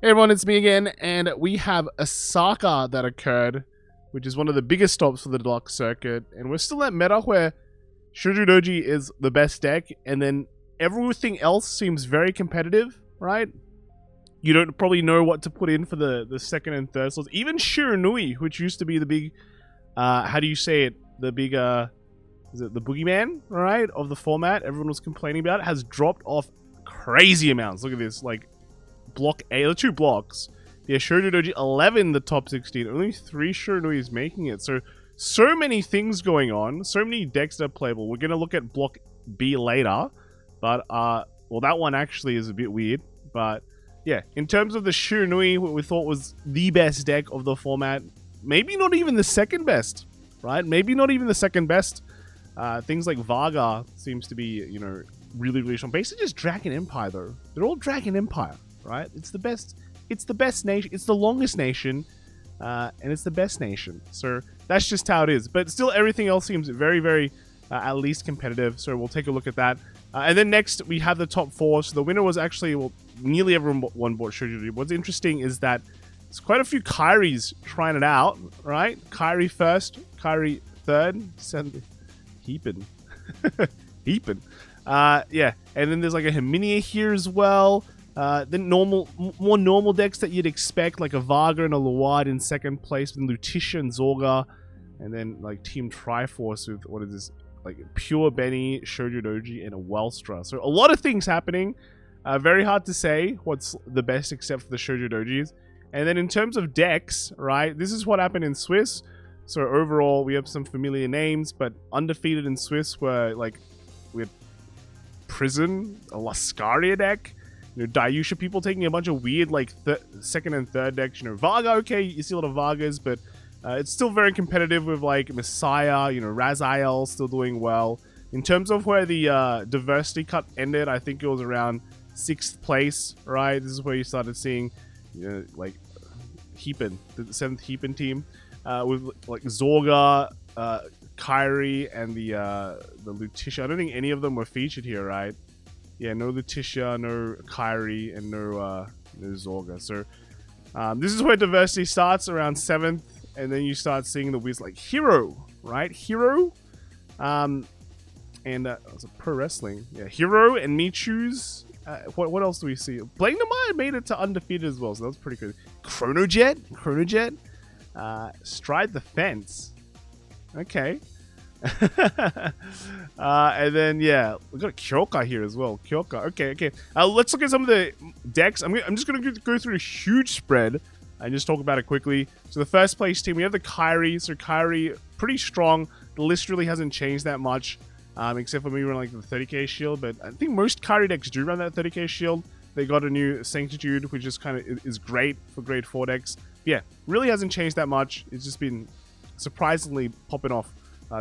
Hey everyone, it's me again, and we have Osaka that occurred, which is one of the biggest stops for the deluxe circuit, and we're still at meta where Shoujo Doji is the best deck, and then everything else seems very competitive, right? You don't probably know what to put in for the second and third slots. Even Shiranui, which used to be the big, how do you say it? The big, is it the boogeyman, right, of the format everyone was complaining about, has dropped off crazy amounts. Look at this, like, block A, the two blocks. Yeah, Shoujo Doji 11, the top 16. Only 3 Shiranui is making it. So many things going on. So many decks that are playable. We're going to look at block B later. But, well, that one actually is a bit weird. But, yeah, in terms of the Shiranui, what we thought was the best deck of the format. Maybe not even the second best, right? Maybe not even the second best. Things like Varga seems to be, you know, really, really strong. Basically just Dragon Empire, though. They're all Dragon Empire. Right? It's the best nation. It's the longest nation, and it's the best nation. So that's just how it is. But still, everything else seems very, very, at least competitive. So we'll take a look at that. And then next, we have the top 4. So the winner was actually, well, nearly everyone bought Shoujo. What's interesting is that there's quite a few Kairis trying it out, right? Kairi first, Kairi third, heaping. Heaping. Yeah. And then there's like a Herminia here as well. Then more normal decks that you'd expect, like a Varga and a Luad in second place, then Lutetia and Zorga, and then like Team Triforce with, what is this, like Pure Benny, Shoujo Doji, and a Wellstra. So a lot of things happening. Very hard to say what's the best except for the Shoujo Dojis. And then in terms of decks, right, this is what happened in Swiss. So overall, we have some familiar names, but undefeated in Swiss were like, we had Prison, a Lascaria deck, you know, Dayusha people taking a bunch of weird, like, second and third decks. You know, Varga, okay, you see a lot of Vargas, but it's still very competitive with, like, Messiah, you know, Raziel still doing well. In terms of where the diversity cut ended, I think it was around 6th place, right? This is where you started seeing, you know, like, Heapin, the 7th Heapin team, with, like, Zorga, Kairi, and the Lutetia. I don't think any of them were featured here, right? Yeah, no Lutetia, no Kairi, and no Zorga. So this is where diversity starts, around 7th, and then you start seeing the wiz like Hero, right? Hero, and it's a pro wrestling. Yeah, Hero and Michu's. What else do we see? Blame the Mind made it to undefeated as well, so that was pretty good. Chronojet, Stride the Fence. Okay. And then yeah, we got a Kyoka here as well. Kyoka. Okay. Let's look at some of the decks. I'm just gonna go through a huge spread and just talk about it quickly. So the first place team, we have the Kairi. So Kairi, pretty strong. The list really hasn't changed that much, except for maybe run like the 30k shield. But I think most Kairi decks do run that 30k shield. They got a new Sanctitude, which is kind of is great for grade 4 decks. But yeah, really hasn't changed that much. It's just been surprisingly popping off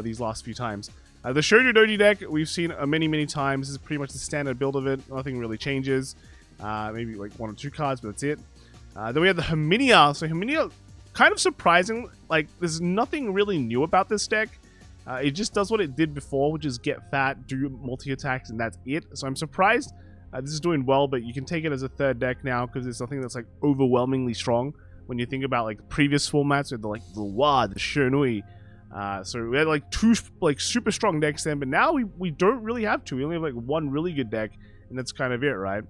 these last few times. The Shoujo Doji deck, we've seen many times. This is pretty much the standard build of it. Nothing really changes. Maybe like 1 or 2 cards, but that's it. Then we have the Herminia. So Herminia, kind of surprising. Like, there's nothing really new about this deck. It just does what it did before, which is get fat, do multi-attacks, and that's it. So I'm surprised this is doing well, but you can take it as a 3rd deck now because it's something that's like overwhelmingly strong when you think about like previous formats with the WAD, the Shiranui. So we had like 2 like super strong decks then, but now we don't really have 2. We only have like 1 really good deck, and that's kind of it, right?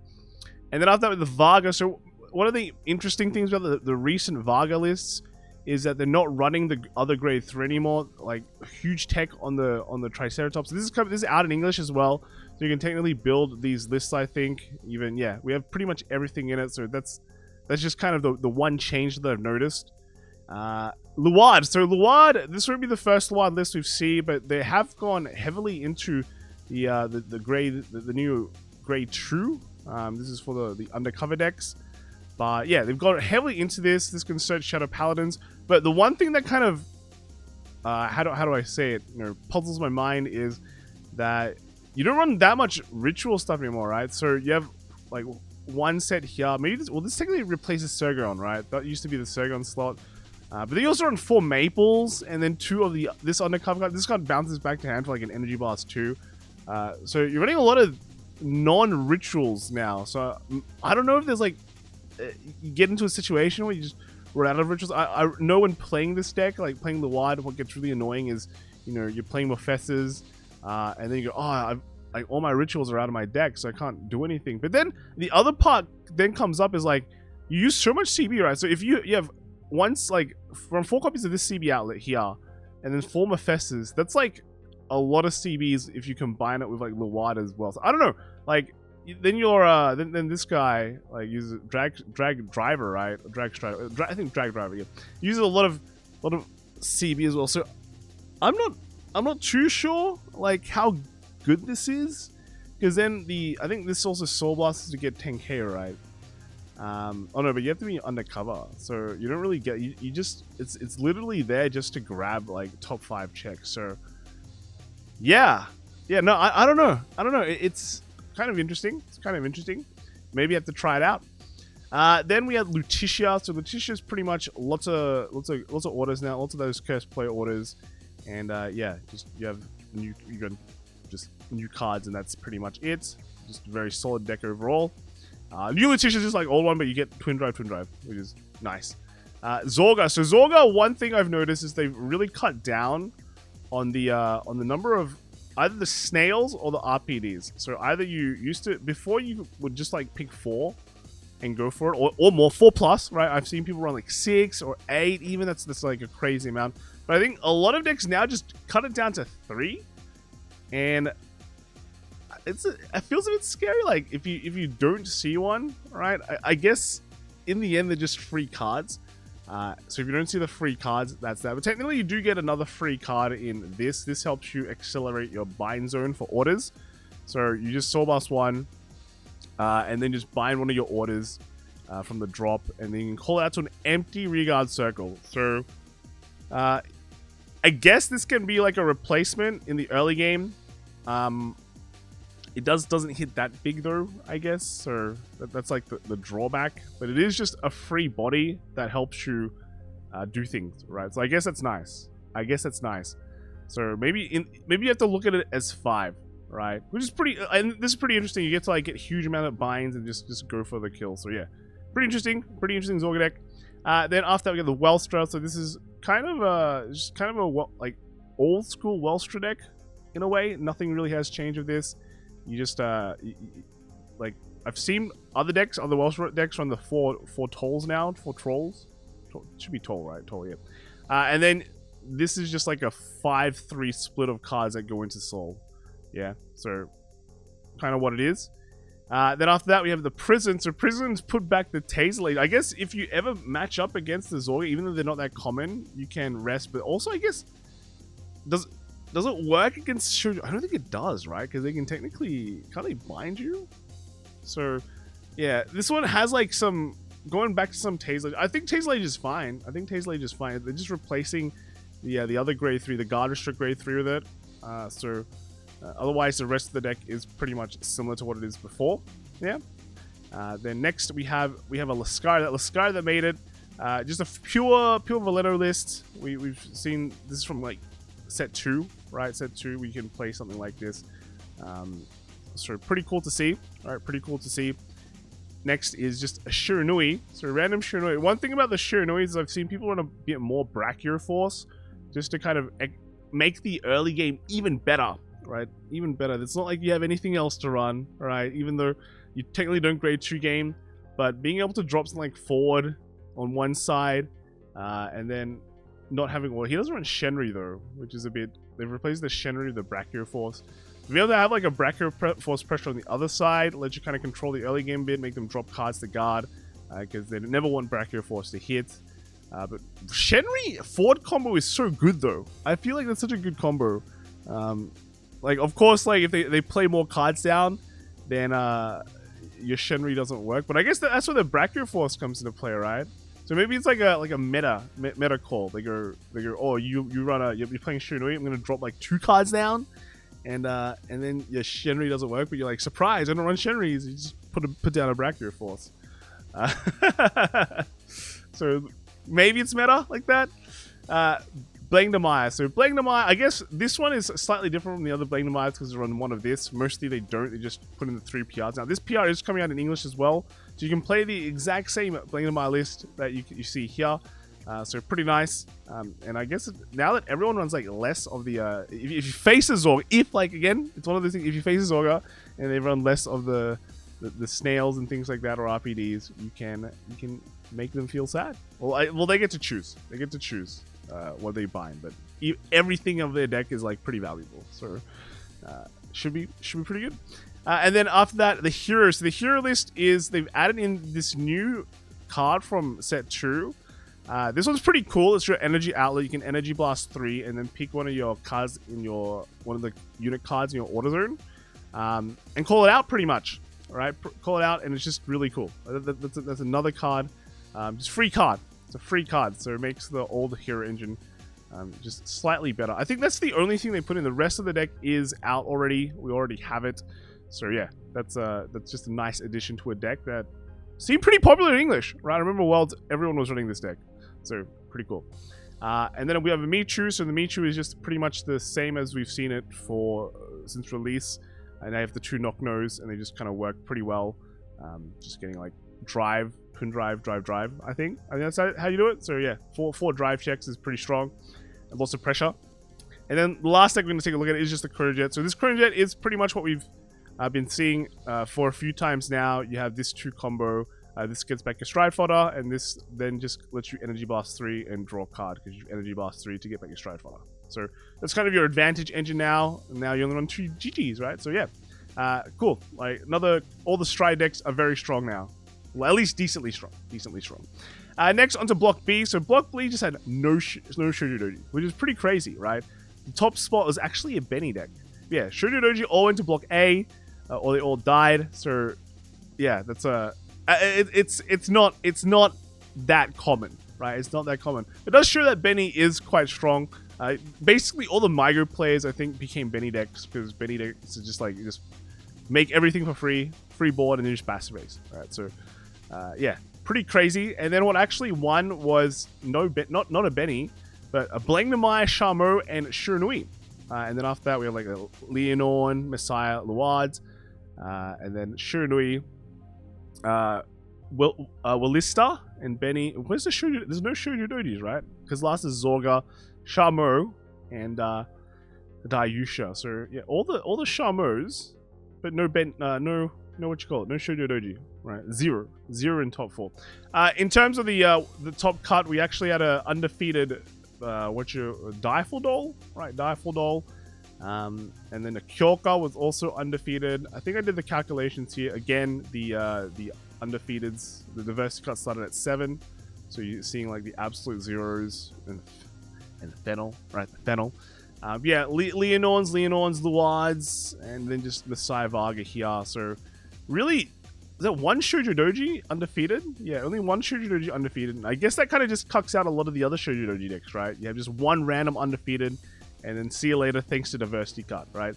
And then after that with the Varga, so one of the interesting things about the recent Varga lists is that they're not running the other grade 3 anymore, like huge tech on the Triceratops. This is out in English as well, so you can technically build these lists, I think. Even, yeah, we have pretty much everything in it, so that's just kind of the one change that I've noticed. Luad. So Luad, this won't be the first Luad list we've seen, but they have gone heavily into the new grade 2. This is for the undercover decks. But yeah, they've gone heavily into this. This can search Shadow Paladins. But the one thing that kind of how do I say it, you know, puzzles my mind is that you don't run that much ritual stuff anymore, right? So you have like 1 set here. Maybe this technically replaces Sergon, right? That used to be the Sergon slot. But then you also run 4 Maples, and then 2 of this undercover card. This card bounces back to hand for like an Energy Blast too. So you're running a lot of non-rituals now. So I don't know if there's like you get into a situation where you just run out of rituals. I know when playing this deck, like playing the wide, what gets really annoying is, you know, you're playing Mephis's, and then you go, oh, like all my rituals are out of my deck, so I can't do anything. But then the other part then comes up is like, you use so much CB, right? So if you have once, like, from 4 copies of this CB outlet here, and then 4 Mephis's, that's like a lot of CBs if you combine it with like Luwad as well. So I don't know, like, then you're then this guy like uses drag driver, right? Drag strider, I think drag driver, yeah. Uses a lot of CB as well. So I'm not too sure like how good this is, because then I think this also Soul Blast to get 10k, right? Oh no, but you have to be undercover, so you don't really get, you just, it's literally there just to grab like top 5 checks. So yeah, no, I don't know, it's kind of interesting. Maybe you have to try it out. Then we had Lutetia. So Lutetia is pretty much lots of orders now, lots of those cursed player orders, and yeah, just you got just new cards, and that's pretty much it. Just a very solid deck overall. New Lutetia is just like old one, but you get twin drive, which is nice. Zorga. So Zorga, one thing I've noticed is they've really cut down on the number of either the snails or the RPDs. So either you used to, before you would just like pick 4 and go for it, or more, 4+, right? I've seen people run like 6 or 8 even. That's like a crazy amount. But I think a lot of decks now just cut it down to 3, and it feels a bit scary. Like if you don't see one, right? I guess in the end they're just free cards. So if you don't see the free cards, that's that. But technically you do get another free card in this. This helps you accelerate your bind zone for orders. So you just Soul Blast 1, and then just bind one of your orders from the drop, and then you can call it out to an empty rearguard circle. So I guess this can be like a replacement in the early game. It doesn't hit that big though, I guess, so that's like the drawback. But it is just a free body that helps you do things, right? So I guess that's nice. So maybe you have to look at it as 5, right? Which is pretty, and this is pretty interesting. You get to like get huge amount of binds and just go for the kill. So yeah, pretty interesting Zorga deck. Then after that we get the Welstra. So this is kind of a like old school Welstra deck in a way. Nothing really has changed with this. You just like, I've seen other decks, other Welsh decks run the 4 tolls now, 4 trolls. It should be toll, right? Toll, yeah. And then this is just like a 5-3 split of cards that go into Soul. Yeah, so kind of what it is. Then after that we have the Prison. So Prison's put back the Taser Lead. I guess if you ever match up against the Zorga, even though they're not that common, you can rest. But also I guess, does it work against Shoujo? I don't think it does, right? Because they can technically, can't they bind you? So, yeah, this one has like some, going back to some Taser. I think Taser Age is fine. They're just replacing the other grade 3, the Guard Restrict grade 3 with it. Otherwise, the rest of the deck is pretty much similar to what it is before. Yeah. Then next we have a Lascar. That Lascar that made it. Just a pure Valeto list. We've seen this is from like set 2, right? Set 2, we can play something like this. So pretty cool to see. All right, pretty cool to see. Next is just a Shiranui. So random Shiranui. One thing about the Shiranui is I've seen people run a bit more Brachio Force just to kind of make the early game even better, right? Even better. It's not like you have anything else to run, right? Even though you technically don't grade 2 game, but being able to drop something like forward on one side, and then not having order. He doesn't run Shenri though, which is a bit, they've replaced the Shenri with the Brachio Force. To be able to have like a Brachio Force pressure on the other side, let you kind of control the early game bit, make them drop cards to guard, because they never want Brachio Force to hit. But Shenri forward combo is so good though. I feel like that's such a good combo. Like of course, like if they play more cards down, then your Shenri doesn't work. But I guess that's where the Brachio Force comes into play, right? So maybe it's like a meta call. They go, oh, you're playing Shiranui, I'm gonna drop like 2 cards down, and then your Shenri doesn't work, but you're like, surprise, I don't run Shenris. You just put down a Brachio Force. So maybe it's meta like that. Blangdamire. So Blangdamire, I guess this one is slightly different from the other Blangdamires because they're on one of this. Mostly they don't. They just put in the 3 PRs. Now this PR is coming out in English as well, so you can play the exact same Blangdamire list that you see here. So pretty nice. And I guess now that everyone runs like less of the if you face a Zorga, if like again, it's one of those things. If you face a Zorga and they run less of the snails and things like that, or RPDs, you can make them feel sad. Well, they get to choose. They get to choose what they bind, but everything of their deck is like pretty valuable. So should be pretty good. And then after that, the heroes. So the hero list is they've added in this new card from set 2. This one's pretty cool. It's your energy outlet. You can energy blast 3 and then pick one of your cards in one of the unit cards in your order zone, and call it out pretty much. All right, call it out, and it's just really cool. That's another card. Just free card. It's a free card, so it makes the old hero engine just slightly better. I think that's the only thing they put in. The rest of the deck is out already. We already have it. So yeah, that's just a nice addition to a deck that seemed pretty popular in English, right? I remember Worlds, everyone was running this deck. So pretty cool. And then we have a Michu. So the Michu is just pretty much the same as we've seen it since release. And I have the 2 knock nose, and they just kind of work pretty well. Just getting like drive, twin drive, drive. I think that's how you do it. So yeah, 4 drive checks is pretty strong. And lots of pressure. And then the last deck we're going to take a look at is just the Chronojet. So this Chronojet is pretty much what we've been seeing for a few times now. You have this 2 combo. This gets back your Stride Fodder, and this then just lets you Energy Blast 3 and draw a card because you Energy Blast 3 to get back your Stride Fodder. So that's kind of your advantage engine now. Now you only run 2 GGs, right? So yeah, cool. Like all the Stride decks are very strong now. Well, at least decently strong. Next onto Block B. So Block B just had no Shoujo Doji, which is pretty crazy, right? The top spot was actually a Benny deck. Yeah, Shoujo Doji all went to Block A, or they all died. So yeah, that's it's not that common, right? It's not that common. It does show that Benny is quite strong. Basically, all the Mygo players, I think, became Benny decks because Benny decks is just like you just make everything for free board, and then just passive race. Right? So, yeah, pretty crazy. And then what actually won was not a Benny, but a Blangdamire, Charmeau, and Shiranui. And then after that, we have like a Leonorn, Messiah, Luards, and then Shiranui, Willista, and Benny. Where's the Shoujo? There's no Shoujo Dojis, right? Because last is Zorga, Charmeau, and Dayusha. So yeah, all the Charmeaus, but no what you call it? No Shoujo Doji, right? Zero in top 4. In terms of the top cut, we actually had a undefeated Dieful Doll, right? Dieful Doll. And then the Kyoka was also undefeated. I think I did the calculations here. Again, the undefeateds, the diversity cut started at 7. So you're seeing like the absolute zeros and the Fennel, right? The Fennel. Yeah, Leonorns, Luards, and then just Messiah Varga here. So really, is that one Shoujo Doji undefeated? Yeah, only one Shoujo Doji undefeated. And I guess that kind of just cucks out a lot of the other Shoujo Doji decks, right? You have just one random undefeated, and then see you later thanks to diversity cut, right?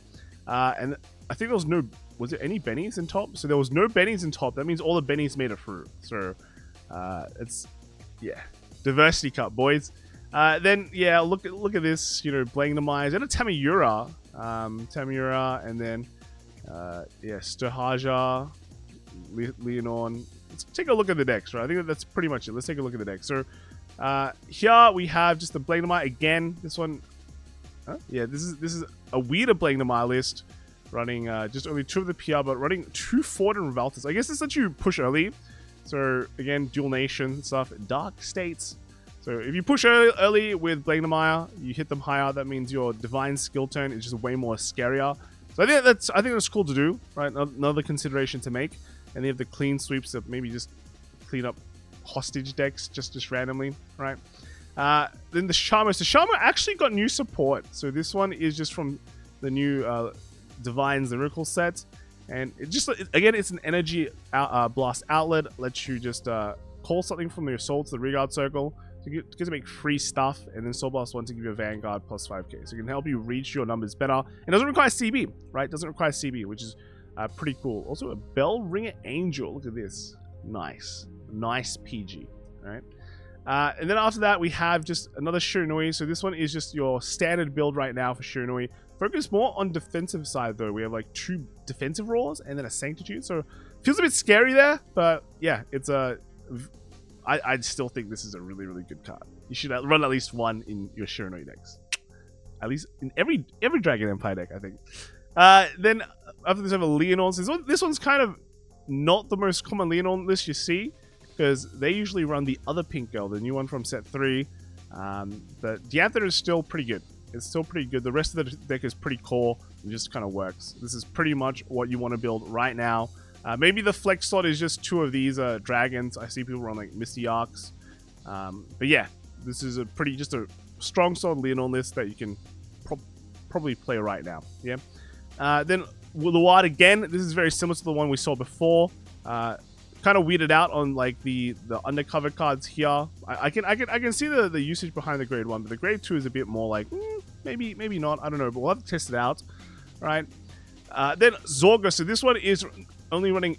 And I think was there any Bennies in top? So there was no Bennies in top. That means all the Bennies made it through. So it's, yeah, diversity cut, boys. Then yeah, look at this, Blangdamire and a Tamiyura, and then yeah, Stohaja, Leonorn. Let's take a look at the decks, right? I think that's pretty much it. Let's take a look at the deck. So here we have just the Blangdamire again. This one, yeah, this is a weirder Blangdamire list, running just only 2 of the PR, but running 2 Ford and Revoltas. I guess this lets you push early. So again, Dual Nation stuff, Dark States. So if you push early with Blangdamire, you hit them higher. That means your Divine skill turn is just way more scarier. So I think that's cool to do, right? Another consideration to make. And they have the clean sweeps that maybe just clean up hostage decks just randomly, right? Then the Charmeau. So Charmeau actually got new support. So this one is just from the new Divine's Lyrical set. And again, it's an energy blast outlet. Lets you just call something from your soul to the Regard Circle. So you get to make free stuff, and then Soul Blast 1 to give you a Vanguard plus 5k. So it can help you reach your numbers better. It doesn't require CB, right? It doesn't require CB, which is pretty cool. Also, a Bell Ringer Angel. Look at this. Nice PG, right? And then after that, we have just another Shiranui. So this one is just your standard build right now for Shiranui. Focus more on defensive side though. We have like 2 defensive roars and then a Sanctitude. So feels a bit scary there, but yeah, it's a... I still think this is a really, really good card. You should run at least one in your Shiranui decks. At least in every Dragon Empire deck, I think. Then after this, I have a Leonors. This one's kind of not the most common Leonor list you see, because they usually run the other pink girl, the new one from set 3. But Diantha is still pretty good. It's still pretty good. The rest of the deck is pretty core. It just kind of works. This is pretty much what you want to build right now. Maybe the flex slot is just 2 of these dragons. I see people run like Misty Arcs. But yeah, this is just a strong solid Leonor list that you can probably play right now. Yeah. Then Luard again. This is very similar to the one we saw before. Kind of weirded out on like the undercover cards here. I can see the usage behind the grade 1, but the grade 2 is a bit more like maybe not. I don't know, but we'll have to test it out. All right. Then Zorga. So this one is only running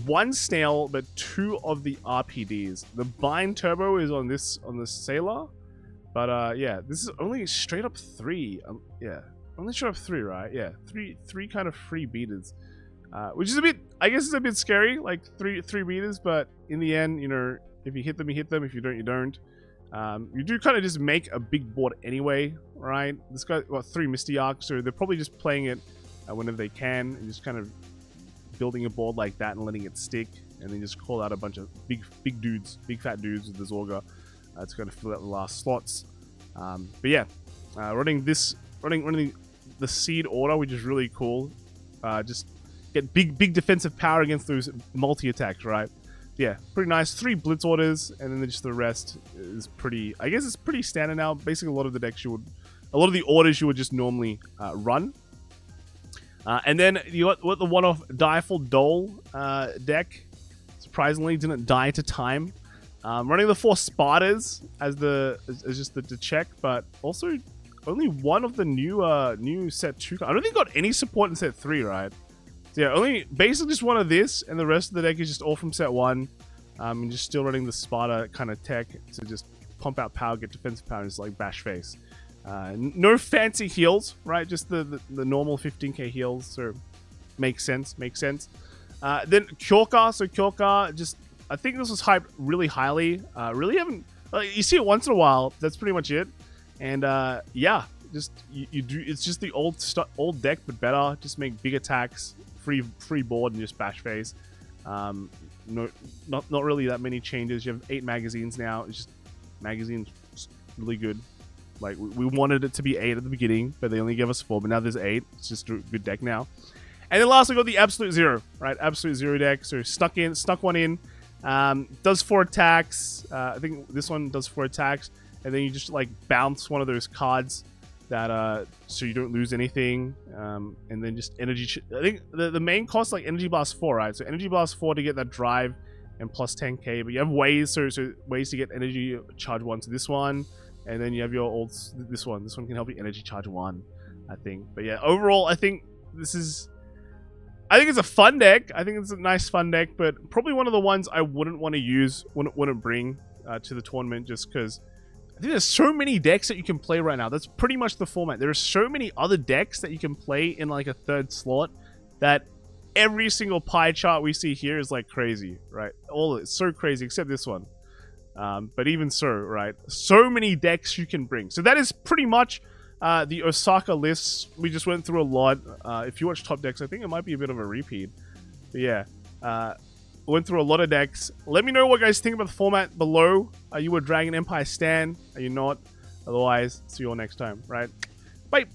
1 snail, but 2 of the RPDs. The bind turbo is on the sailor, but yeah, this is only straight up 3. Yeah, only straight up 3, right? Yeah, three kind of free beaters. Which is a bit, I guess it's a bit scary, like three beaters, but in the end, you know, if you hit them, you hit them. If you don't, you don't. You do kind of just make a big board anyway, right? This guy got 3 Misty Arcs, so they're probably just playing it whenever they can, and just kind of building a board like that and letting it stick, and then just call out a bunch of big fat dudes with the Zorga to kind of fill out the last slots. But yeah, running the Seed Order, which is really cool. Just get big defensive power against those multi-attacks, right? Yeah, pretty nice. 3 Blitz Orders, and then just the rest is pretty... I guess it's pretty standard now. Basically, a lot of the orders you would just normally run. And then you got the one-off Direful Dole deck. Surprisingly, didn't die to time. Running the 4 Spartas as just the check, but also only one of the new set 2. I don't think got any support in set 3, right? So yeah, only basically just one of this, and the rest of the deck is just all from set 1. And just still running the Sparta kind of tech to just pump out power, get defensive power, and just like bash face. No fancy heals, right? Just the normal 15k heals, so makes sense. Then Kyorka, so Kyorka, just I think this was hyped really highly. Really haven't, like, you see it once in a while. That's pretty much it. And yeah, just you do. It's just the old deck, but better. Just make big attacks, free board, and just bash face. No, not really that many changes. You have 8 magazines now. It's just magazines, just really good. Like, we wanted it to be 8 at the beginning, but they only gave us 4, but now there's 8. It's just a good deck now. And then last we got the Absolute Zero, right? Absolute Zero deck. So stuck one in. Does 4 attacks. I think this one does 4 attacks. And then you just like bounce one of those cards that so you don't lose anything. And then just energy. I think the main cost like Energy Blast 4, right? So Energy Blast 4 to get that drive and plus 10k. But you have ways, so ways to get Energy Charge 1 to this one. And then you have your old this one. This one can help you Energy Charge 1, I think. But yeah, overall, I think it's a fun deck. I think it's a nice fun deck, but probably one of the ones I wouldn't want to use, wouldn't bring to the tournament, just because I think there's so many decks that you can play right now. That's pretty much the format. There are so many other decks that you can play in like a 3rd slot that every single pie chart we see here is like crazy, right? All it's so crazy except this one. But even so, right? So many decks you can bring. So that is pretty much the Osaka list. We just went through a lot. If you watch top decks, I think it might be a bit of a repeat. But yeah, went through a lot of decks. Let me know what you guys think about the format below. Are you a Dragon Empire stan? Are you not? Otherwise, see you all next time, right? Bye!